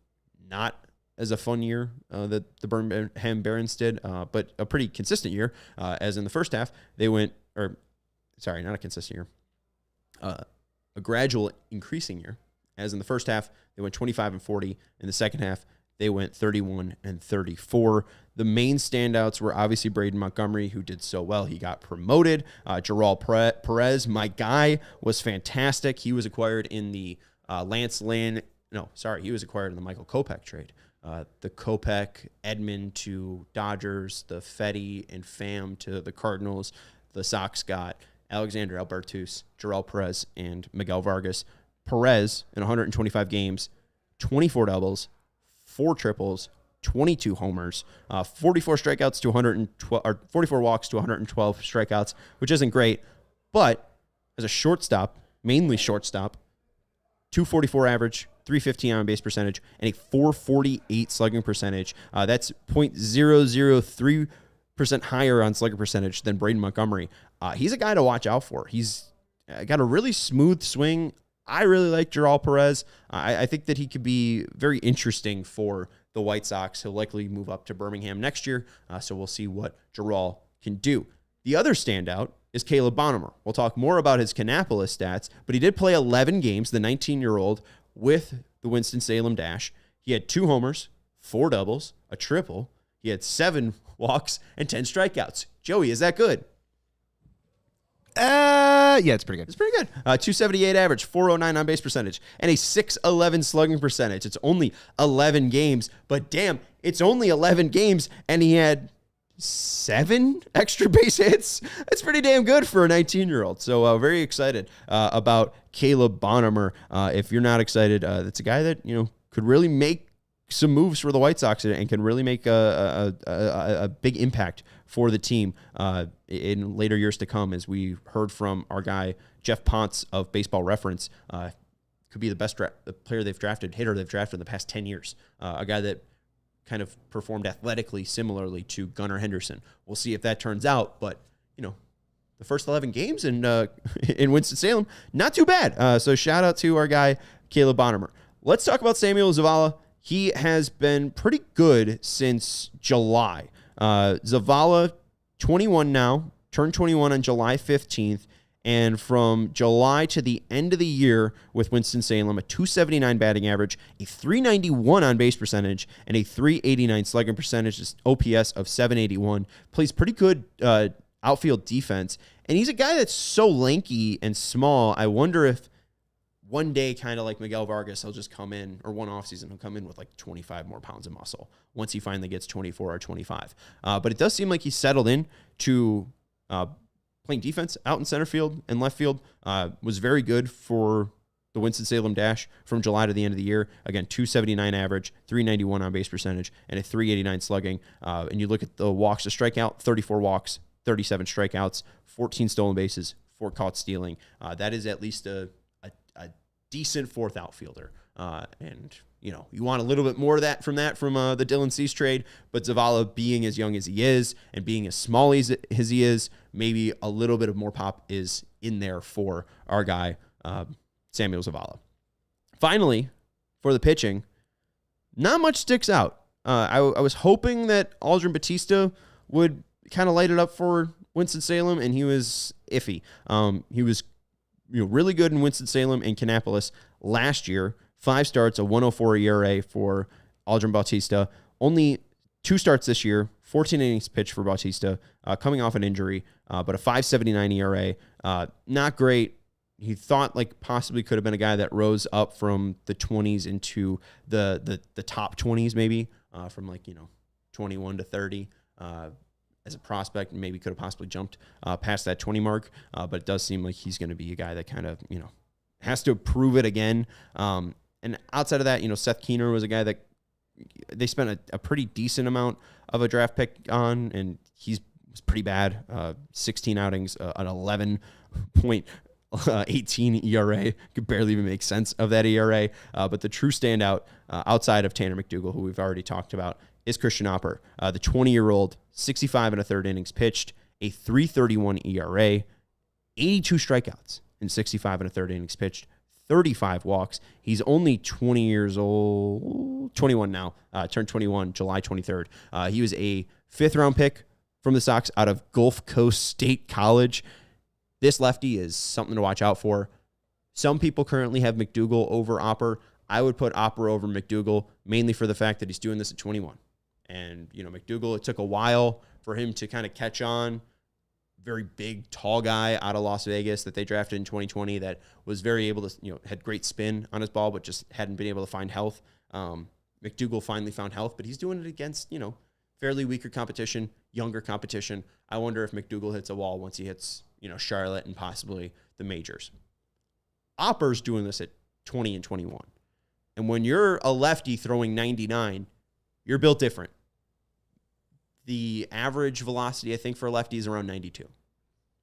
not as a fun year that the Birmingham Barons did, but a pretty consistent year, as in the first half, they went, not a consistent year, a gradual increasing year. As in the first half, they went 25-40. In the second half, they went 31-34. The main standouts were obviously Braden Montgomery, who did so well. He got promoted. Gerald Perez, my guy, was fantastic. He was acquired in the he was acquired in the Michael Kopech trade. The Kopech, Edman to Dodgers, the Fetty and Pham to the Cardinals. The Sox got Alexander Albertus, Gerald Perez, and Miguel Vargas. Perez, in 125 games, 24 doubles, 4 triples, 22 homers, 44 strikeouts to 112, or 44 walks to 112 strikeouts, which isn't great. But as a shortstop, mainly shortstop, 244 average, 315 on base percentage, and a 448 slugging percentage. That's 0.003% higher on slugging percentage than Braden Montgomery. He's a guy to watch out for. He's got a really smooth swing. I really like Gerald Perez. I think that he could be very interesting for the White Sox. He'll likely move up to Birmingham next year, so we'll see what Gerald can do. The other standout is Caleb Bonham. We'll talk more about his Kannapolis stats, but he did play 11 games, the 19-year-old, with the Winston-Salem Dash. He had 2 homers, 4 doubles, a triple. He had 7 walks and 10 strikeouts. Joey, is that good? Yeah, it's pretty good. It's pretty good. 278 average, 409 on base percentage, and a 611 slugging percentage. It's only 11 games, but damn, it's only 11 games, and he had 7 extra base hits. That's pretty damn good for a 19-year-old. So very excited about Caleb Bonham. If you're not excited, that's a guy that could really make some moves for the White Sox and can really make a big impact for the team in later years to come. As we heard from our guy Jeff Ponce of Baseball Reference, could be the best hitter they've drafted in the past 10 years. A guy that kind of performed athletically similarly to Gunnar Henderson. We'll see if that turns out, but the first 11 games in Winston-Salem, not too bad. So shout out to our guy Caleb Bonham. Let's talk about Samuel Zavala. He has been pretty good since July. Zavala, 21 now, turned 21 on July 15th, and from July to the end of the year with Winston-Salem, a 279 batting average, a 391 on base percentage, and a 389 slugging percentage, OPS of 781. Plays pretty good outfield defense, and he's a guy that's so lanky and small. I wonder if one day, kind of like Miguel Vargas, he'll just come in, or one offseason, he'll come in with like 25 more pounds of muscle once he finally gets 24 or 25. But it does seem like he's settled in to playing defense out in center field and left field. Was very good for the Winston-Salem Dash from July to the end of the year. Again, 279 average, 391 on base percentage, and a 389 slugging. And you look at the walks to strikeout, 34 walks, 37 strikeouts, 14 stolen bases, 4 caught stealing. That is at least a decent fourth outfielder. And you want a little bit more of that from the Dylan Cease trade, but Zavala being as young as he is and being as small as he is, maybe a little bit of more pop is in there for our guy, Samuel Zavala. Finally, for the pitching, not much sticks out. I was hoping that Aldrin Batista would kind of light it up for Winston-Salem, and he was iffy. He was really good in Winston-Salem and Kannapolis last year. 5 starts, a 104 ERA for Aldrin Bautista. Only 2 starts this year, 14 innings pitched for Bautista, coming off an injury, but a 5.79 ERA. Not great. He thought possibly could have been a guy that rose up from the 20s into the top 20s maybe, from 21 to 30 as a prospect. Maybe could have possibly jumped past that 20 mark, but it does seem like he's going to be a guy that kind of has to prove it again. And outside of that, Seth Keener was a guy that they spent a pretty decent amount of a draft pick on, and was pretty bad. 16 outings, an 11.18 ERA. Could barely even make sense of that ERA. But the true standout outside of Tanner McDougal, who we've already talked about, is Christian Opper. The 20-year-old, 65 1/3 innings pitched, a 3.31 ERA, 82 strikeouts in 65 1/3 innings pitched, 35 walks. He's only 20 years old, 21 now, turned 21 July 23rd. He was a 5th-round pick from the Sox out of Gulf Coast State College. This lefty is something to watch out for. Some people currently have McDougal over Opper. I would put Opper over McDougal, mainly for the fact that he's doing this at 21. And, McDougal, it took a while for him to kind of catch on. Very big, tall guy out of Las Vegas that they drafted in 2020 that was very able to, had great spin on his ball, but just hadn't been able to find health. McDougal finally found health, but he's doing it against, fairly weaker competition, younger competition. I wonder if McDougal hits a wall once he hits, Charlotte and possibly the majors. Opper's doing this at 20 and 21. And when you're a lefty throwing 99, you're built different. The average velocity, I think, for a lefty is around 92.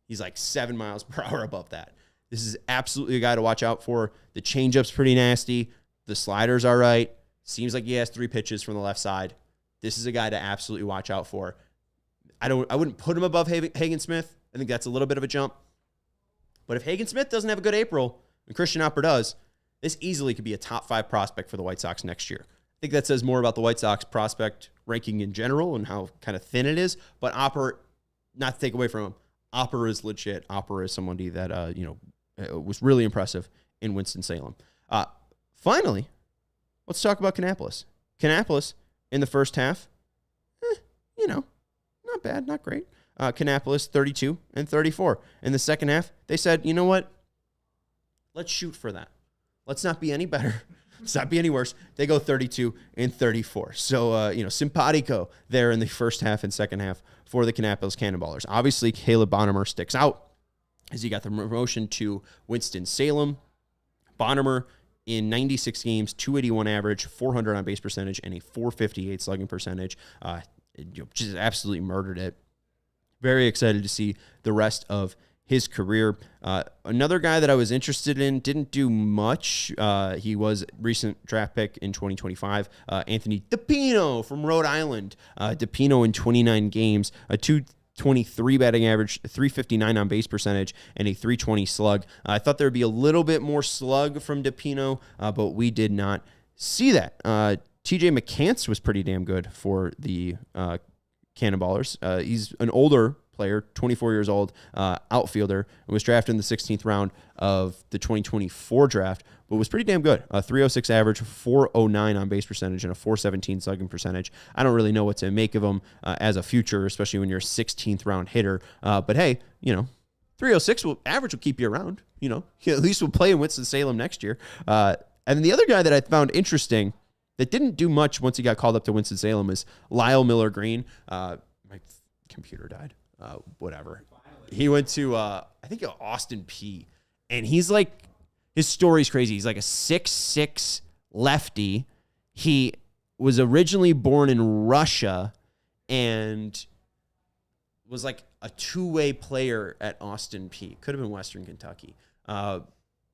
He's 7 miles per hour above that. This is absolutely a guy to watch out for. The changeup's pretty nasty. The slider's all right. Seems like he has 3 pitches from the left side. This is a guy to absolutely watch out for. I wouldn't put him above Hagen Smith. I think that's a little bit of a jump. But if Hagen Smith doesn't have a good April, and Christian Opper does, this easily could be a top 5 prospect for the White Sox next year. I think that says more about the White Sox prospect ranking in general and how kind of thin it is. But Opper, not to take away from him, Opper is legit. Opper is somebody that was really impressive in Winston-Salem. Finally, let's talk about Kannapolis. Kannapolis in the first half, not bad, not great. Kannapolis 32 and 34. In the second half, they said, you know what? Let's shoot for that. Let's not be any better. Let's not be any worse. They go 32 and 34. So, simpatico there in the first half and second half for the Kannapolis Cannonballers. Obviously, Caleb Bonnemer sticks out as he got the promotion to Winston-Salem. Bonnemer in 96 games, 281 average, 400 on base percentage, and a 458 slugging percentage. Just absolutely murdered it. Very excited to see the rest of his career. Another guy that I was interested in, didn't do much. He was recent draft pick in 2025. Anthony DePino from Rhode Island. DePino in 29 games, a 223 batting average, 359 on base percentage, and a 320 slug. I thought there would be a little bit more slug from DePino, but we did not see that. TJ McCants was pretty damn good for the Cannonballers. He's an older player, 24 years old, outfielder, and was drafted in the 16th round of the 2024 draft, but was pretty damn good. A 306 average, 409 on base percentage, and a 417 slugging percentage. I don't really know what to make of him as a future, especially when you're a 16th round hitter. But hey, 306 average will keep you around. He at least will play in Winston-Salem next year. And then the other guy that I found interesting that didn't do much once he got called up to Winston-Salem is Lyle Miller Green. My computer died. Whatever. He went to, I think, Austin P. And he's his story's crazy. He's like a 6'6" lefty. He was originally born in Russia and was like a two-way player at Austin Peay. Could have been Western Kentucky. And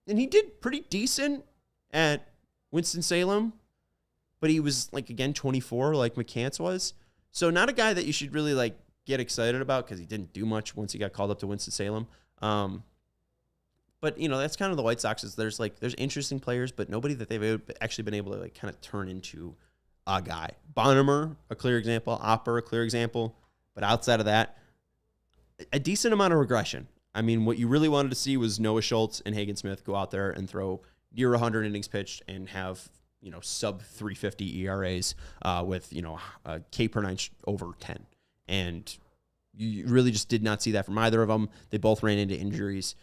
he did pretty decent at Winston-Salem, but he was like, again, 24 like McCants was. So not a guy that you should really like get excited about because he didn't do much once he got called up to Winston-Salem. But, you know, that's kind of the White Sox. Is there's interesting players, but nobody that they've actually been able to like kind of turn into a guy. Bonnemer, a clear example. Opper, a clear example. But outside of that, a decent amount of regression. I mean, what you really wanted to see was Noah Schultz and Hagen Smith go out there and throw near 100 innings pitched and have, you know, sub 350 ERAs with, you know, a K per 9 over 10. And you really just did not see that from either of them. They both ran into injuries.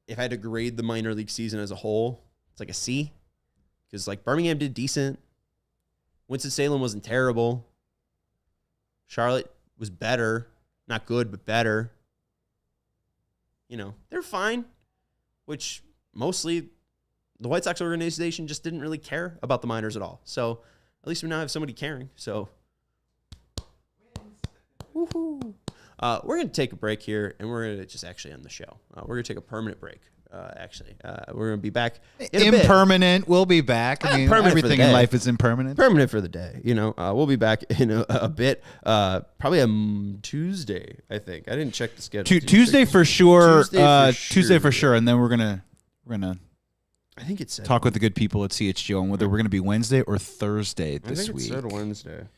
If I had to grade the minor league season as a whole, it's like a C. Because, like, Birmingham did decent. Winston-Salem wasn't terrible. Charlotte was better. Not good, but better. You know, they're fine. Which, mostly, the White Sox organization just didn't really care about the minors at all. So, at least we now have somebody caring. So, woohoo. We're going to take a break here, and we're going to just actually end the show. We're going to take a permanent break, actually. We're going to be back in a bit. Impermanent. We'll be back. I mean, everything in life is impermanent. Permanent for the day. You know, we'll be back in a bit. Probably a Tuesday, I think. I didn't check the schedule. Tuesday for sure. Tuesday for sure. And then we're gonna I think it said talk with the good people at CHGO on whether we're gonna be Wednesday or Thursday this week. I think it said Wednesday.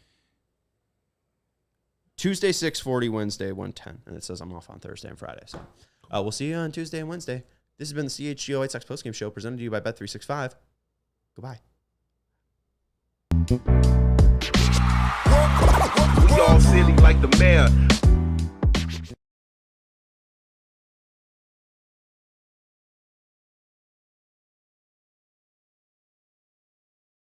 Tuesday 6:40, Wednesday 1:10, and it says I'm off on Thursday and Friday. So we'll see you on Tuesday and Wednesday. This has been the CHGO White Sox postgame show presented to you by Bet365. Goodbye. We all silly like the mayor.